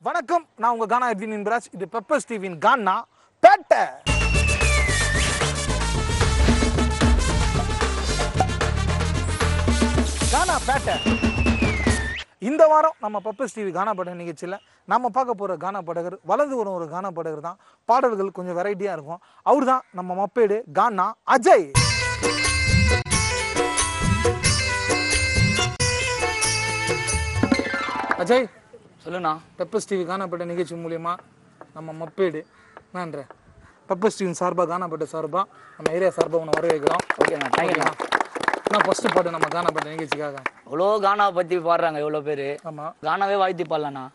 வணக்கம், நான் உங்க கானா எட்வின் இன்பராஜ். இது பெப்பர்ஸ் டிவியின் கானா பேட்டை. கானா பேட்டை. இந்த வாரம் நம்ம பெப்பர்ஸ் டிவி கானா பாடகர் நிகழ்ச்சியில் நம்ம பார்க்க போகிற கானா பாடகர் வளர்ந்து வரும் ஒரு கானா பாடகர் தான். பாடல்கள் கொஞ்சம் வெரைட்டியாக இருக்கும். அவர் தான் நம்ம மப்பேடு கானா அஜய். அஜய் சொல்லுண்ணா. பெப்பர்ஸ் டிவி காணப்பட்ட நிகழ்ச்சி மூலியமா நம்ம மப்பேடு நான்ற பெப்பர்ஸ் டிவி சார்பாக காணப்பட்ட சார்பாக நம்ம ஏரியா சார்பாக உன்னை வரவேற்கிறோம். ஓகேண்ணா, தேங்க்யூண்ணா. நான் ஃபர்ஸ்ட் பாட்டு நம்ம காணப்பட்ட நிகழ்ச்சிக்காக இவ்வளோ கானாவை பற்றி பாடுறாங்க எவ்வளோ பேர். ஆமாம், கானாவே வாழ்த்தி பாடலாண்ணா.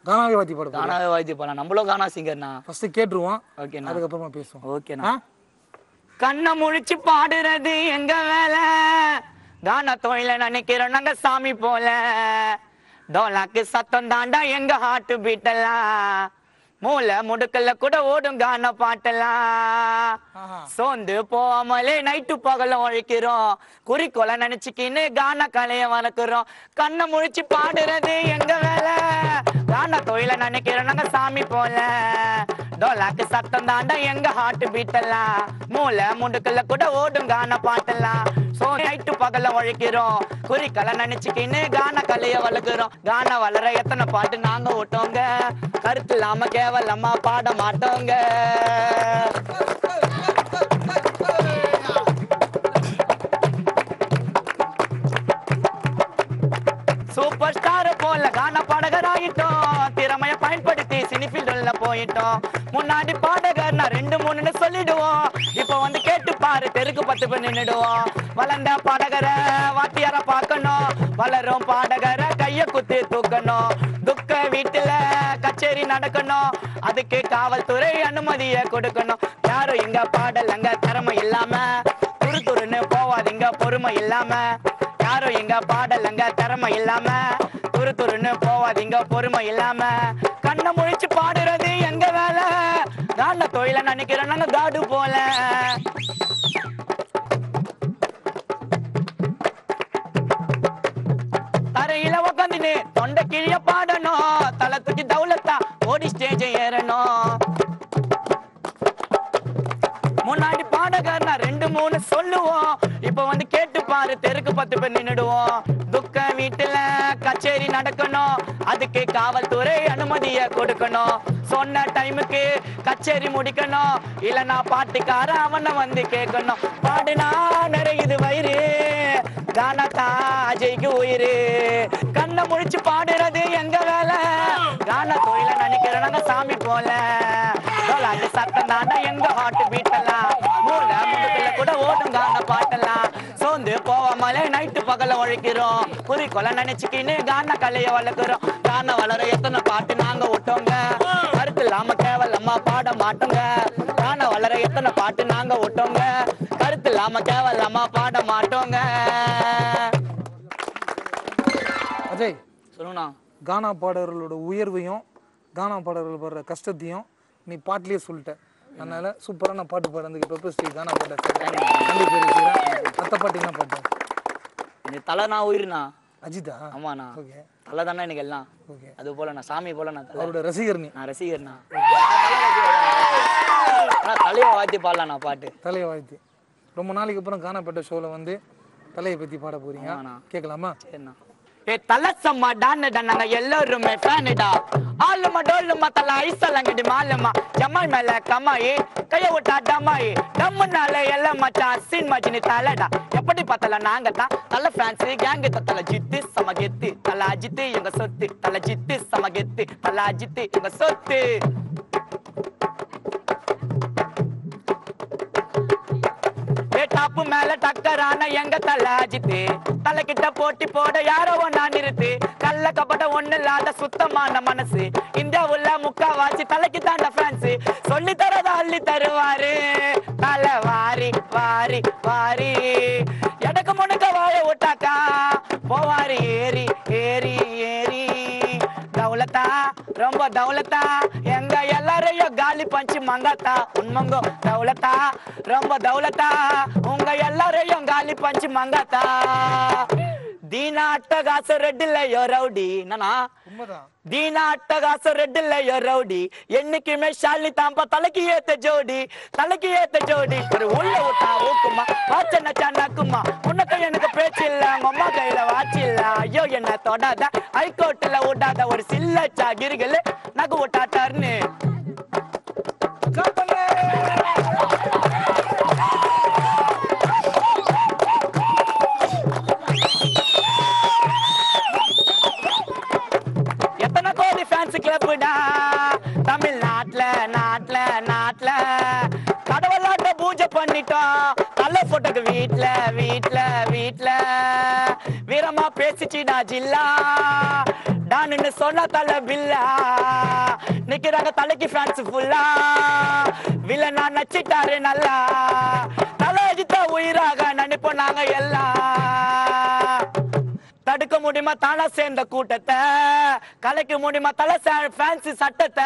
கானாவே வாத்தி பாடு. கானாவே வாழ்த்தி பாடலாம். நம்மளும் கானா சிங்கர்ண்ணா. ஃபர்ஸ்ட் கேட்டுருவோம், ஓகேண்ணா. அதுக்கப்புறமா பேசுவோம். ஓகேண்ணா. கண்ணை முழிச்சு பாடுறது எங்க வேலை, கானா தொழில நினைக்கிறோம் நாங்க சாமி போல. டோலாக்கு சத்தம் தாண்டா எங்க ஹார்ட் பீட்டெல்லாம், மூளை முடுக்கல்ல கூட ஓடும் கான பாட்டெல்லாம். சோர்ந்து போகாமலே நைட்டு பகல உழைக்கிறோம், குறிக்கோளை நினைச்சுக்கின்னு கான கலைய வளர்க்கிறோம். கண்ணை முழிச்சு பாடுறது எங்க வேலை, கான தொழில நினைக்கிறோம் நாங்க சாமி போல. டோலாக்கு சத்தம் தாண்டா எங்க ஹார்ட் பீட்டெல்லாம், மூளை முடுக்கல்ல கூட ஓடும் கான பாட்டெல்லாம். சோ நைட்டு பகல உழைக்கிறோம், குறிக்கோளை நினைச்சுக்கின்னு கான கலைய வளர்க்கிறோம். கான வளர எத்தனை பாட்டு நாங்க ஓட்டோங்க, கருத்து இல்லாம கேவலமா பாட மாட்டோங்க. சூப்பர் ஸ்டார் போல கான பாடகர் ஆயிட்டோம், திறமைய பயன்படுத்தி சினிஃபீல்டுல போயிட்டோம். முன்னாடி பாடகர் நான் 2-3 சொல்லிடுவோம், இப்ப வந்து கேட்டு பாரு தெருக்கு 10 பேர் நின்னுடுவோம். வளர்ந்த பாடகரை வாத்தியார பார்க்கணும், வளரும் பாடகரை கைய குத்தி தூக்கணும். துக்க வீட்டுல கச்சேரி நடக்கணும், அதுக்கு காவல்துறை அனுமதிய கொடுக்கணும். யாரும் இங்க பாடலங்க திறமை இல்லாம, துரு துருன்னு போவாதீங்க பொறுமை இல்லாம. யாரும் எங்க பாடலங்க திறமை இல்லாம, துரு துருன்னு போவாதீங்க பொறுமை இல்லாம. கண்ணை முழிச்சு பாடுறது எங்க வேலை, கான தொழில நினைக்கிறோம் நாங்க காடு போல. தரையில உக்காந்துட்டு தொண்டை கிழிய பாடணும், தலை தூக்கி தௌலத்தா ஓடி ஸ்டேஜ் ஏறணும். முன்னாடி பாடகர் நான் 2-3 சொல்லுவோம், இப்ப வந்து கேட்டு பாரு தெருக்கு 10 பேர் நின்னுடுவோம். துக்க வீட்டுல கச்சேரி நடக்கணும், அதுக்கு காவல்துறை அனுமதிய கொடுக்கணும். சொன்ன டைமுக்கு கச்சேரி முடிக்கணும், இல்லனா பாட்டுக்கார அவனை வந்து கேட்கணும். பாடுனா நிறையுது வயிறு, கானத்தா அஜய்க்கு உயிரு. கண்ணை முழிச்சு பாடுறது எங்க வேலை, கான தொழில நினைக்கிறோம் நாங்க சாமி போல. சத்தம் தாண்டா எங்க ஹார்ட் பீட்டெல்லாம், மூளை முடுக்கல்ல கூட ஓடும் கான பாட்டெல்லாம். சோர்ந்து போவாமலே நைட்டு பகல உழைக்கிறோம், குறிக்கோளை நினைச்சுக்கின்னு கான கலைய வளர்க்கிறோம். கான வளர எத்தனை பாட்டு நாங்க ஓட்டோங்க, கருத்து இல்லாம கேவலமா பாட மாட்டோங்க. கான வளர எத்தனை பாட்டு நாங்க ஓட்டோங்க, கருத்து இல்லாம கேவலமா பாட மாட்டோங்க. அஜய் சொல்லுண்ணா. கானா பாடகர்களோட உயர்வையும் கானா பாடகர்கள் படுற கஷ்டத்தையும் நீ பாட்டிலேயே சொல்லிட்ட. அதனால சூப்பரான பாட்டு பாடுறதுக்கு பெப்பர்ஸ் டிவி கானா பாட்ட நன்றி தெரிவிக்கிறேன். மற்ற பாட்டு என்ன பாட்டு? எனக்கு தலை நான் உயிர்ண்ணா. அஜிதா? ஆமாண்ணா. ஓகே, தலை தானே எனக்கு எல்லாம். ஓகே. அது போல நான் சாமி போல நான் அவரோட ரசிகர் நீ? நான் ரசிகர்ண்ணா. தலையை வாழ்த்தி பாடலாம் நான் பாட்டு. தலையை வாழ்த்தி ரொம்ப நாளைக்கு அப்புறம் காணப்பட்ட ஷோவில் வந்து தலையை பற்றி பாட போறீங்க, கேட்கலாமா? சரிண்ணா. ஏ தலை சம்மா டான்னுடா, நாங்க எல்லாருமே ஃபேனுடா. ஆளுமா டோலுமா தலை ஐசலங்கடி மாலுமா, ஜமால் மேல கமாயி கைய விட்டா டமாயி, டம்முனால எல்லாம் மச்சான் சீன் மச்சினி தலைடா. எப்படி பார்த்தல நாங்க தான் தலை ஃபேன்ஸு கேங்கு, தலை ஜித்து சமகெத்து, தலை அஜித்து எங்க சொத்து. தலை ஜித்து சமகெத்து, தலை அஜித்து எங்க சொத்து. டாப்பு மேல டக்கரான எங்க தலை அஜித்து, தலை கிட்ட போட்டி போட யாரோ ஒன்னா நிறுத்து. கள்ள கபட ஒண்ணு இல்லாத சுத்தமான மனசு, இந்தியாவுல முக்காவாசி தலைக்கு தாண்ட பிரான்ஸ். சொல்லி தரத அள்ளி தருவாரு, தலை வாரி வாரி வாரி. எனக்கு முனுக்க வாழ விட்டாக்கா போவாரு ஏறி ஏறி ஏறி. தௌலத்தா ரொம்ப தௌலத்தா, எங்க எல்லாரையும் காலி பஞ்சு மங்காத்தா. உண்மங்கோ தௌலத்தா ரொம்ப தௌலத்தா, உங்க எல்லாரையும் காலி பஞ்சு மங்காத்தா. दीना अट्टगास रेड्डिल्लयो रौडी नाना உண்மைதான். தீனா அட்டகாசம் ரெட்டுல ரவுடி என்னைக்குமே ஷாலி தாம்பா தலைக்கு ஏத்த ஜோடி ஒரு உள்ள விட்டா ஊக்குமா வாச்ச நச்சா நக்குமா உனக்கு எனக்கு பேச்சு இல்ல அம்மா கையில வாச்சு இல்ல ஐயோ என்ன தொடாத ஹைகோர்ட்ல விடாத ஒரு சில்லச்சா கிரிகள் நகு விட்டாட்டாருன்னு எத்தனை கோடி ஃபேன்ஸ் கிளப்புடா தமிழ்நாட்டுல நாட்டுல கடவுளாட்ட பூஜை பண்ணிட்டோம் நல்ல போட்டோக்கு வீட்ல வீரமா பேசிச்சுடா ஜில்லா டான்னு சொன்ன தலை பில்லா நிக்கிறாங்க தலைக்கு ஃபேன்ஸ் ஃபுல்லா வில்லனா நச்சிட்டாரு நல்லா தலை அஜித்த உயிராக நினைப்போம் நாங்க எல்லாம் தடுக்க முடியுமா தானா சேர்ந்த கூட்டத்தை கலைக்க முடியுமா தலை ஃபேன்சி சட்டத்தை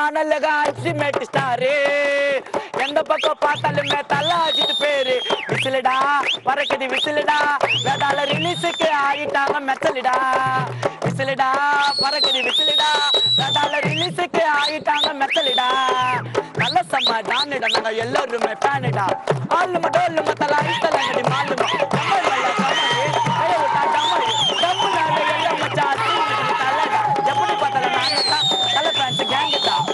ஆனல்லக அல்டிமேட் ஸ்டாரு எந்த பக்கம் பார்த்தாலுமே தலை அஜித் பேரு விசிலுடா பறக்குது விசிலுடா வேதாள ரிலீஸுக்கு ஆகிட்டாங்க மெச்சலிடா விசிலுடா பறக்குது விசிலுடா வேதாள ரிலீஸுக்கு ஆகிட்டாங்க மெச்சலிடா நல்ல சம்மா டானுடா நாங்க எல்லாருமே ஃபேனுடா ஆளுமா டோல்லுமா தலை ஐத்தலங்கடி மாலுமா எப்படி பார்த்தாலும் நாங்க தான் தலை ஃபேன்ஸ் கேங்கு தான்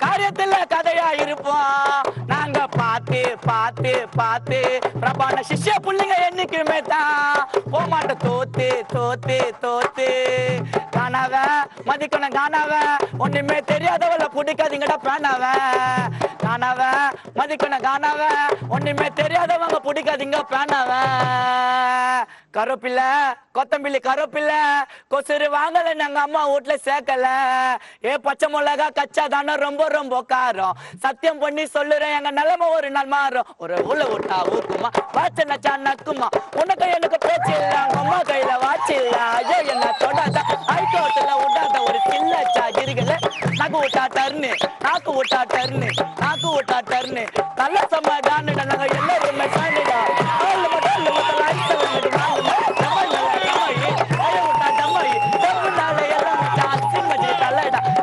காரியத்துல கதையா இருப்போம் நாங்க பார்த்து பிரபான சிஷ்ய புள்ளிங்க என்னைக்குமே தான் போமாட்ட தோத்து காணாவ மதிக்கணும் காணாவ ஒண்ணுமே தெரியாதவள பிடிக்காதீங்கடா பேனாவ காணாவ மதிக்கணும் காணாவ ஒண்ணுமே தெரியாதவங்க பிடிக்காதீங்க பேனாவ கருப்பில்ல கொத்தம்பிள்ளி கருப்பில்ல கொசுறு வாங்கல நாங்க அம்மா வீட்டுல சேர்க்கல பச்சை மிளகா கச்சா தானே ரொம்ப காரம் சத்தியம் பண்ணி சொல்லுறேன் எங்க நிலைமை ஒரு நாள் மாறும் ஒரு உள்ள விட்டா ஊக்குமா வாச்ச நச்சா நக்குமா உனக்கு எனக்கு பேச்சு இல்ல அம்மா கையில வாச்சு இல்ல ஐயோ என்ன தொடாத ஹைகோர்ட்ல விடாத ஒரு சில்லச்சா கிரிகள் நாக்கு விட்டா டர்னு நல்ல சமாதான நாங்க எல்லாருமே சாண்டிடா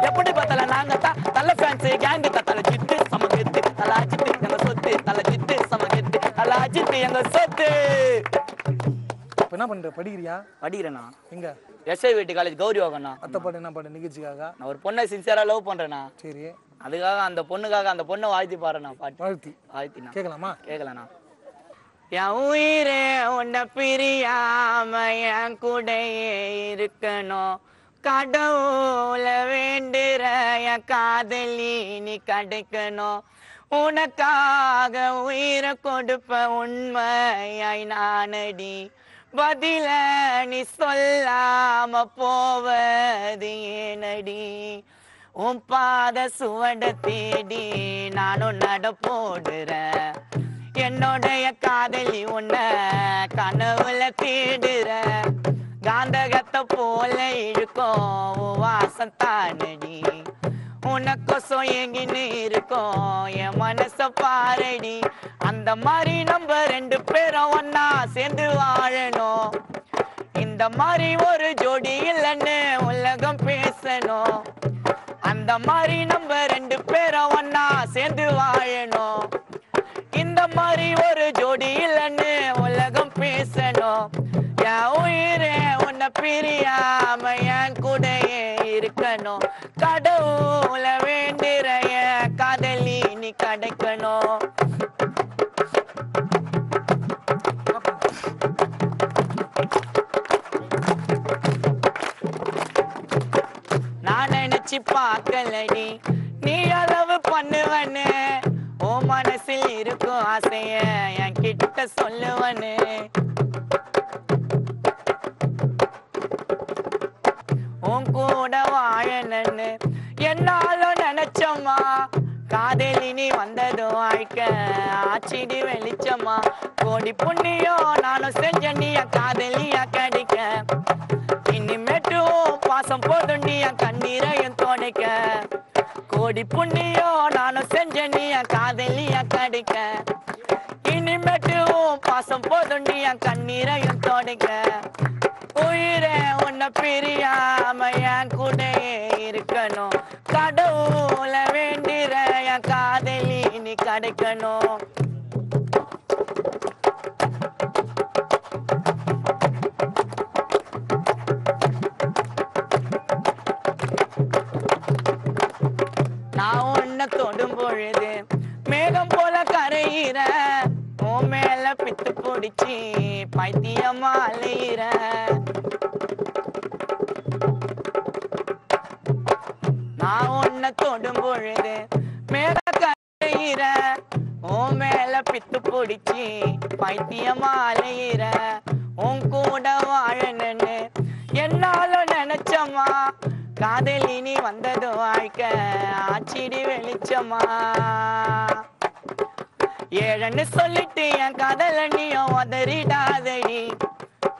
எப்படி பார்த்தல நாங்க தான் தலை ஃபேன்ஸ் கேங்கு தலை ஜித்து சமகெத்து தலை அஜித்து எங்க சொத்து தலை ஜித்து சமகெத்து தலை அஜித்து எங்க சொத்து. என்ன பண்ற படிக்கிறியா? படிக்கிறேண்ணா. எங்க? எஸ்ஐ வீட்டு காலேஜ் கௌரி வாங்கண்ணா. அத்தை பாட்டு என்ன பாட்டு நிகழ்ச்சிக்காக? நான் ஒரு பொண்ணை சின்சியரா லவ் பண்றேண்ணா. சரி. அதுக்காக அந்த பொண்ணை வாழ்த்தி பாருண்ணா. பாட்டு வாழ்த்தினா கேட்கலாமா? கேட்கலண்ணா. என் உயிரே உன்னை பிரியாம என் கூடயே இருக்கணும் கடவுள வேண்டுற என் காதலி நீ கிடைக்கணும் உனக்காக உயிரை கொடுப்ப உண்மையாய் நானடி பதில நீ சொல்லாம போவது ஏனடி உன் பாத சுவட தேடி நானும் நட போடுறேன் என்னோடைய காதலி உன்னை கனவுல தேடுற காந்தகத்தை போல இழுக்கும் வாசம் தானடி உனக்கொசம் எங்கின்னு இருக்கும் என் மனச பாரடி அந்த மாதிரி நம்ம ரெண்டு பேரும் ஒன்னா சேர்ந்து வாழணும் இந்த மாதிரி ஒரு ஜோடி இல்லைன்னு உலகம் பேசணும் அந்த மாதிரி நம்ம ரெண்டு பேரும் ஒன்னா சேர்ந்து வாழணும் இந்த மாதிரி ஒரு ஜோடி இல்லைன்னு உலகம் பேசணும் என் உயிரே உன்னை பிரியாம என் கூடயே இருக்கணும் கடவுள வேண்டுற என் காதலி நீ கிடைக்கணும். நான் நினைச்சு பார்க்கலடி நீ அளவு பண்ணுவனு ஓ மனசில் இருக்கும் ஆசைய என் கிட்ட சொல்லுவனு உன் கூட வாழனு என்னாலும் நினைச்சம்மா காதலி நீ வந்ததும் ஆய்க்க ஆச்சிடி வெளிச்சம்மா கோடி புண்ணியம் நானும் செஞ்ச நீ காதலியா கிடைக்க இனிமேட்டும் பாசம் போதுண்டி என் கண்ணீரையும் துடைக்க கோடி புண்ணியம் நானும் செஞ்ச நீ என் காதலியா கிடைக்க இனிமேட்டு பாசம் போதும் நீ என் கண்ணீரையும் தொடக்க உயிரே உன்னை பிரியாம என் கூட இருக்கணும் கடவுள வேண்டிற என் காதலி நீ கிடைக்கணும் நான் உன்னை தொடும் பொழுது மேகம் போல கரையிற உன் மேல பித்து பிடிச்சி பைத்தியமா அலையிற நான் உன்னை தொடும் பொழுது மேகம் கரையிற உன் மேல பித்து பிடிச்சி பைத்தியமா அலையிற உன் கூட வாழணுன்னு என்னாலும் நினைச்சம்மா காதலி நீ வந்தது வாழ்க்கை ஆச்சிடி வெளிச்சமா ஏழன்னு சொல்லிட்டு என் காதல நீயும் உதறிடாதடி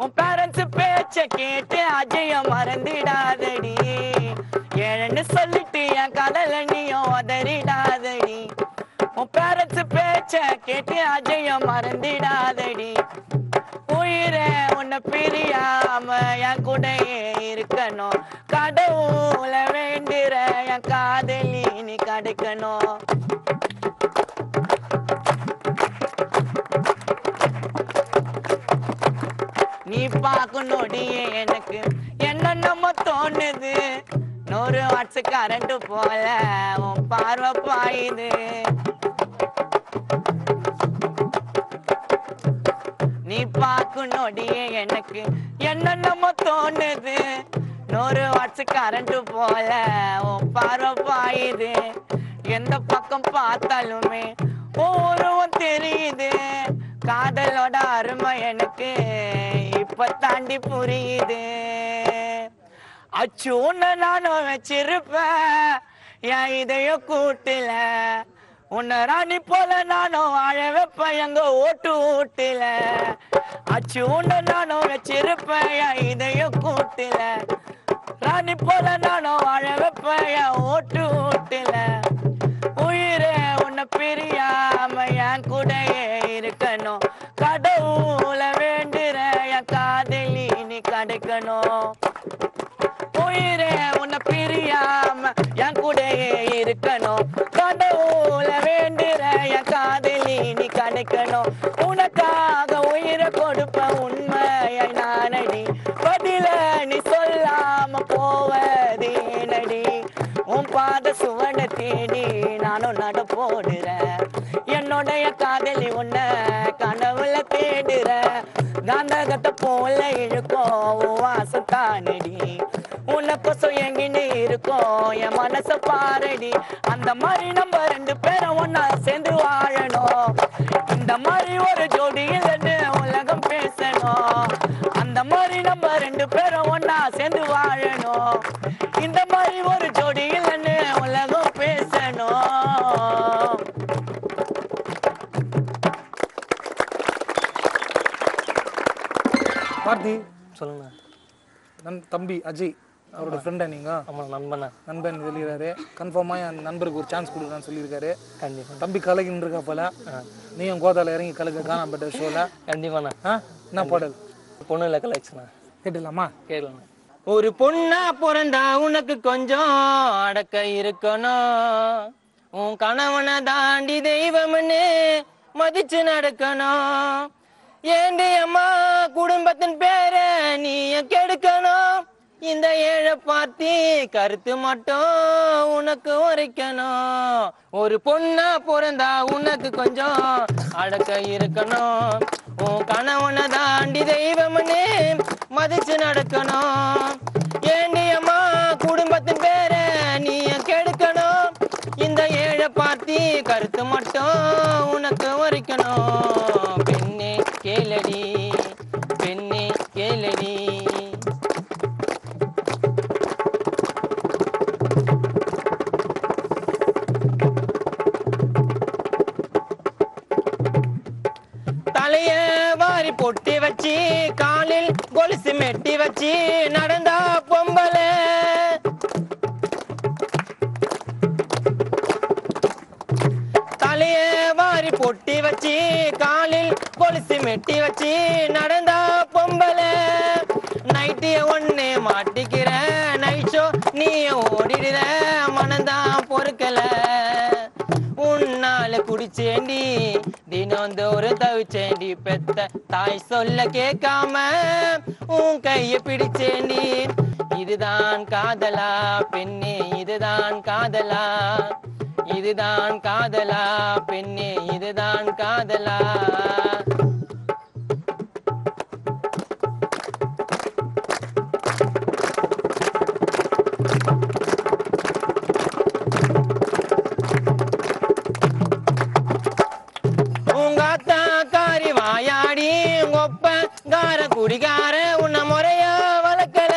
உன் பேரண்ட்ஸ் பேச்ச கேட்டு அஜய மறந்துடாதடி ஏழன்னு சொல்லிட்டு என் காதல நீயும் உதறிடாதடி உன் பேரண்ட்ஸ் பேச்ச கேட்டு அஜய மறந்துடாதடி உயிரே உன்னை பிரியாம என் கூடயே இருக்கணும் கடவுள வேண்டிற என் காதலி நீ கிடைக்கணும் நீ பார்க்கணுடியே எனக்கு என்னென்னமோ தோணுது 100 வாட்ஸ் கரண்ட் போல உன் பார்வை பாயுது நீ பார்க்கணுடியே எனக்கு என்னென்னமோ தோணுது 100 வாட்ஸ் கரண்ட் போல உன் பார்வை பாயுது எந்த பக்கம் பார்த்தாலுமே உருவம் தெரியுது காதலோட அருமை எனக்கு இப்ப தாண்டி புரியுது அச்சு உன்னை நானும் வச்சிருப்பேன் என் இதையோ கூட்டுல உன்னை ராணி போல நானும் வாழ வைப்பேன் எங்க ஓட்டு ஊட்டுல அச்சு உன்னை நானும் வச்சிருப்பேன் என் இதையோ கூட்டுல ராணி போல நானும் வாழ வைப்பேன் என் ஓட்டு ஊட்டுல உயிரே உன்னை பிரியாம என் கூடயே இருக்கணும் கடவுள வேண்டுற என் காதலி நீ கிடைக்கணும் உயிரே உன்னை பிரியாம என் கூடயே இருக்கணும் கடவுள வேண்டுற என் காதலி நீ கிடைக்கணும் உனக்காக உயிரை கொடுப்ப உண்மையை நானடி பதில நீ சொல்லாம போவதே நடி உன் பாத சுவட தேடி நானும் நட போடுறேன் என்னுடைய காதலி உன்னை கனவுல தேடுற காந்தகத்தை போல இழுக்கும் வாசம் தானடி உனக்கொசம் எங்கின்னு இருக்கும் என் மனச பாரடி அந்த மாதிரி நம்ம 2 பேரும் ஒன்னா சேர்ந்து வாழணும் இந்த மாதிரி ஒரு ஜோடி இல்லைன்னு உலகம் பேசணும் அந்த மாதிரி நம்ம 2 பேரும் ஒன்னா சேர்ந்து வாழணும் இந்த மாதிரி ஒரு ஜோடி இல்லைன்னு உலகம் பேசணும் கார்த்தி சொல்லுங்க தம்பி அஜய் அவரோட ஃப்ரெண்டா நீங்க ஆமாம் நண்பன் வெளியிறாரு கன்ஃபார்மா என் நண்பருக்கு ஒரு சான்ஸ் கொடுக்குறான்னு சொல்லியிருக்காரு கண்டிப்பாக தம்பி கலகின்னு இருக்கா போல நீயும் கோதால இறங்கி கலக்க காணாம்பட்ட ஷோல கண்டிப்பாண்ணா என்ன பாடல் பொண்ணுல கலெக்ஷனா கேட்டுலாமா கேளுங்க ஒரு பொண்ணா பிறந்தா உனக்கு கொஞ்சம் அடக்க இருக்கணும் உன் கணவனை தாண்டி தெய்வம்னு மதிச்சு நடக்கணும் ஏண்டி அம்மா குடும்பத்தின் பேரை நீ கெடுக்கணும் இந்த ஏழை பார்த்தி கருத்து மட்டும் உனக்கு உரைக்கணும் ஒரு பொண்ணா பிறந்தா உனக்கு கொஞ்சம் அடக்க இருக்கணும் உன் கணவனை தாண்டி தெய்வம்னு மதிச்சு நடக்கணும் ஏண்டி அம்மா குடும்பத்தின் பேரை நீ கெடுக்கணும் இந்த ஏழை பார்த்தி கருத்து மட்டும் உனக்கு உரைக்கணும் பெண்ணே கேளடி பெண்ணே கேளடி தலைய வாரி பொட்டி வச்சு காலில் கொலுசு மெட்டி வச்சு நடந்தா பொம்பளை தாடி பொட்டி வச்சு காலில் கொலுசு மெட்டி வச்சு நடந்தா பொம்பளை நைட்டிய ஒண்ணு மாட்டிக்கிற நைஷோ நீ ஓடிடுற மனந்தான் பொறுக்கல உன்னால குடிச்சேண்டி தினந்தோறும் தவிச்சேண்டி பெத்த தாய் சொல்ல கேட்காம உன் கைய பிடிச்சேண்டி இதுதான் காதலா பெண்ணே இதுதான் காதலா இதுதான் காதலா பெண்ணே இதுதான் காதலா குடிகார உன்ன முறையா வளர்க்கல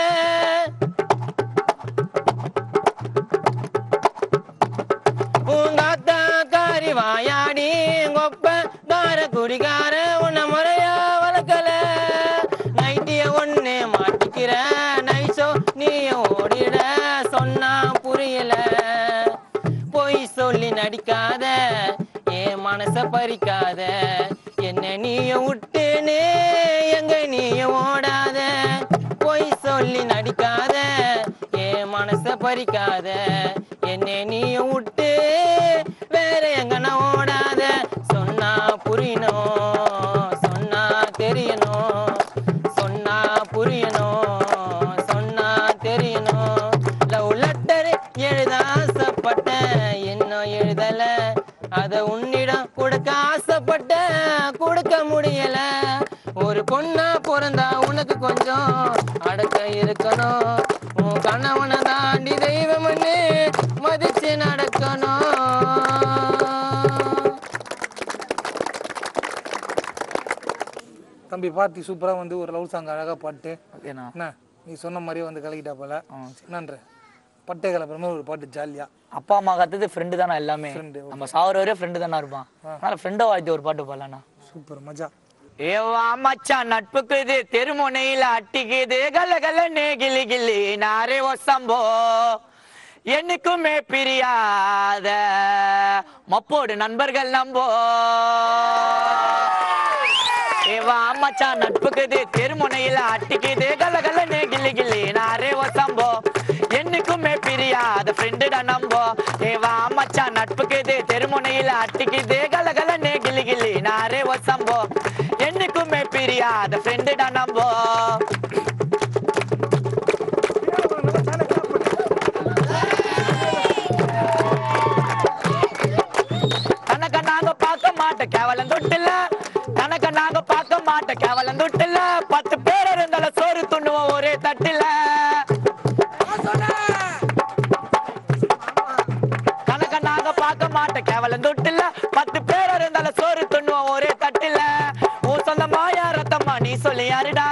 உங்காத்தா காரி வாயாடி கொப்ப கார குடிகார உன்ன முறையா வளர்க்கல நைட்டிய ஒண்ணு மாட்டிக்கிற நைசோ நீ ஓடிட சொன்னா புரியல பொய் சொல்லி நடிக்காத என் மனச பறிக்காத என்ன நீய விட்டுனே எங்க நீய ஓடாத பொய் சொல்லி நடிக்காத என் மனச பறிக்காத என்ன நீய விட்டு வேற எங்கன ஓடாத சொன்னா புரியணும் சொன்னா தெரியணும் சொன்னா புரியணும் சொன்னா தெரியணும் லவ் லெட்டர் எழுத ஆசைப்பட்டேன் இன்னும் எழுதல அத உன்னிடம் கொடுக்க ஆசைப்பட்ட கொடுக்க முடியல ஒரு பொண்ணா பிறந்தா உனக்கு கொஞ்சம் அடக்க இருக்கணும் உன் கணவனை தாண்டி தெய்வம்னு மதிச்சு நடக்கணும் தம்பி பார்த்தி சூப்பரா வந்து ஒரு லவ் சாங் அழகா பாட்டு ஓகேண்ணா என்ன நீ சொன்ன மாதிரியே வந்து கலக்கிட்டா போல என்னன்ற பட்டை கலப்புறமே ஒரு பாட்டு ஜாலியா அப்பா அம்மா கத்தது ஃப்ரெண்டு தானே எல்லாமே நம்ம சாவர வரையும் ஃப்ரெண்டு தானே இருப்பான் அதனால ஃப்ரெண்டை வாழ்த்து ஒரு பாட்டு பாடலாண்ணா சூப்பர் மஜா ஏவா மச்சான் நட்புக்குது தெருமுனையில அட்டிக்குது கல்ல கல்ல கிளி கிளி நாரே ஒசம்போ என்னைக்குமே பிரியாத மப்போடு நண்பர்கள் நம்போ ஏவா மச்சான் நட்புக்குது தெருமுனையில அட்டிக்குது கல்ல கல்ல கிளி கிளி நாரே ஒசம்போ என்னைக்குமே பிரியாத ஃப்ரெண்டுடா நம்போ ஏவா மச்சான் நட்புக்குது தெருமுனையில அட்டிக்குது கல்ல கல்ல கிளி கிளி நாரே ஒசம்போ என்னைக்குமே பிரியாத ஃப்ரெண்டுடா நம்போ தனக்க நாங்க பார்க்க மாட்டோம் கேவலம் தொட்டில்ல தனக்க நாங்க பார்க்க மாட்டோம் கேவலம் தொட்டில்ல 10 பேர் இருந்தாலும் சோறு துண்ணுவோம் ஒரே தட்டில தனக்க நாங்க பார்க்க மாட்டோம் கேவலம் தொட்டில்ல 10 பேர் இருந்தாலும் சோறு துண்ணுவோம் ஒரே தட்டில உன் சொந்தமா யாரத்தம்மா நீ சொல்லு யாருடா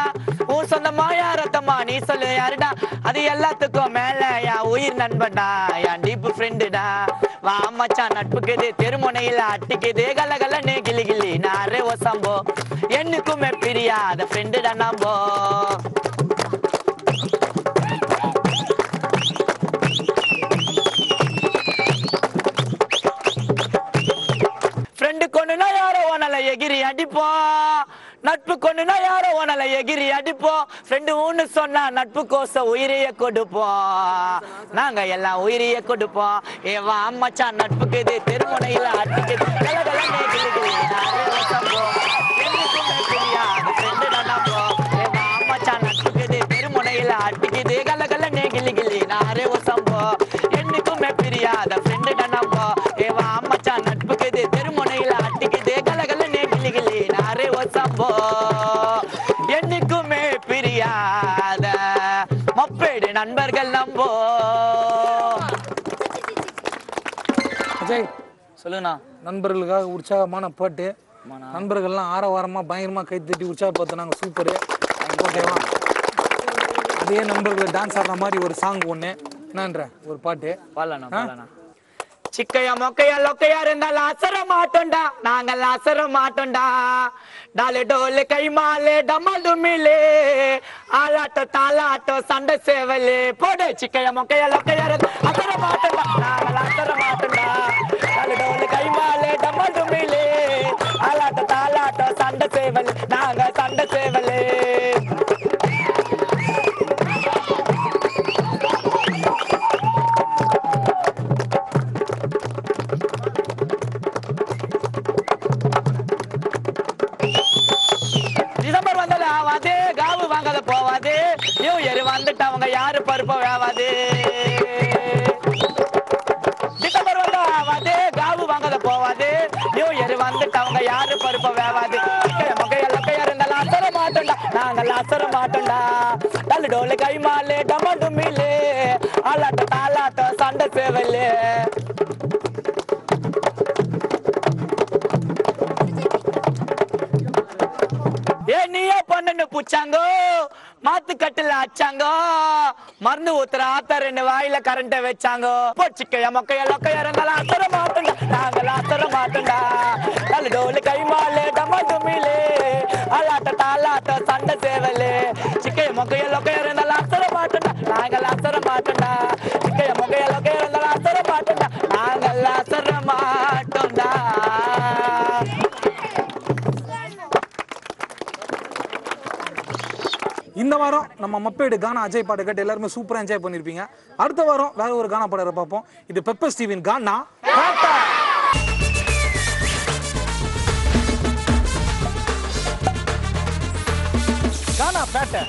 உன் சொந்தமா யாரத்தம்மா நீ சொல்லு யாருடா அது எல்லாத்துக்கும் மேல என் உயிர் நண்பன்டா என் டீப் ஃப்ரெண்டுடா வா மச்சான் நட்புக்குது தெருமுனையில அட்டிக்குது கல்ல கல்ல கிளி கிளி நாரே ஒசம்போ என்னைக்குமே பிரியாத ஃப்ரெண்டுடா நம்போ ஃப்ரெண்டு கொண்டுனா யாரோ உனல எகிரி அடிப்போம் நட்பு கொண்டுனா யாரோ உனல எகிரி அடிப்போம் ஃப்ரெண்டு ஒன்னு சொன்னா நட்பு கோச உயிரிய கொடுப்போம் நாங்க எல்லாம் உயிரிய கொடுப்போம் ஏவா மச்சான் நட்புக்குது தெருமுனையில அட்டிக்குது கலகலனே கிளி கிளி நாரே ஒசம்போ என்னைக்குமே பிரியாத ஃப்ரெண்டுடா நம்போ ஏவா மச்சான் நட்புக்குது தெருமுனையில அட்டிக்குது கலகலனே கிளி கிளி நாரே ஒசம்போ என்னைக்குமே பிரியாத ஃப்ரெண்டுடா நம்போ ஏவா மச்சான் நட்புக்குது தெருமுனையில அட்டிக்குது கலகலனே கிளி கிளி நாரே ஒசம்போ என்னைக்குமே பிரியாத மப்பேடு நண்பர்கள் நம்போ அஜய் சொல்லுண்ணா நண்பர்களுக்காக உற்சாகமான பாட்டு நண்பர்கள்லாம் ஆரவாரமா பயங்கரமா கை தட்டி உற்சாகப்படுத்தினாங்க சூப்பரு ஓகேவா அதே நண்பர்கள் டான்ஸ் ஆடுற மாதிரி ஒரு சாங் ஒன்று என்னன்ற ஒரு பாட்டு பாடலாண்ணா சிக்கையா மொக்கையா லொக்கையா இருந்தாலும் அசர மாட்டோண்டா நாங்கள் அசர மாட்டோண்டா டாலே டோலே கை மாலே டமால் மிலே ஆலாட்டோ தாலாட்டோ சண்டை சேவலே போடு சிக்கையா மொக்கையா லொக்கையா அசர மாட்டோண்டா நாங்கள் அசர மாட்டோண்டா டாலே டோலே கை மாலே டமால் மிலே வந்துட்டவங்க யாரு பருப்ப வேவாது டிசம்பர் வந்தா ஆவாது காவு வாங்கத போவாது நியூ இயர் வந்துட்டவங்க யாரு பருப்ப வேவாது மொக்கையா இருந்தாலும் அசர மாட்டோம்டா நாங்கள் அசர மாட்டோம்டா டல்லு டோலு கை மாலு டம டுமிலு ஆலாட்ட தாலாட்ட சண்டை சேவலு ஏ நீயே பண்ணு புச்சாங்கோ மாத்து கட்டுல அச்சாங்கோ மருந்து ஊத்துற ஆத்த 2 வாயில கரண்ட வச்சாங்கோ பொச்சிக்கைய மொக்கைய லொக்கைய இருந்தாலும் அசர மாட்டோம்டா நாங்கள் அசர மாட்டோம்டா டல்லு டோலு கை மாலு டம டுமிலு ஆலாட்ட தாலாட்ட சண்டை சேவலு சிக்கைய மொக்கைய லொக்கைய இருந்தாலும் அசர மாட்டோம்டா நாங்கள் அசர மாட்டோம்டா சிக்கைய மொக்கைய லொக்கைய இருந்தாலும் அசர மாட்டோம்டா நாங்கள் அசர மாட்டோம்டா இந்த வாரம் நம்ம மப்பேடு கானா அஜய் பாட்டு கேட்டு எல்லாருமே சூப்பரா என்ஜாய் பண்ணிருப்பீங்க. அடுத்த வாரம் வேற ஒரு கானா பாடகரை பார்ப்போம். இது பெப்பர் ஸ்டீவின் கானா கானா பேட்டை.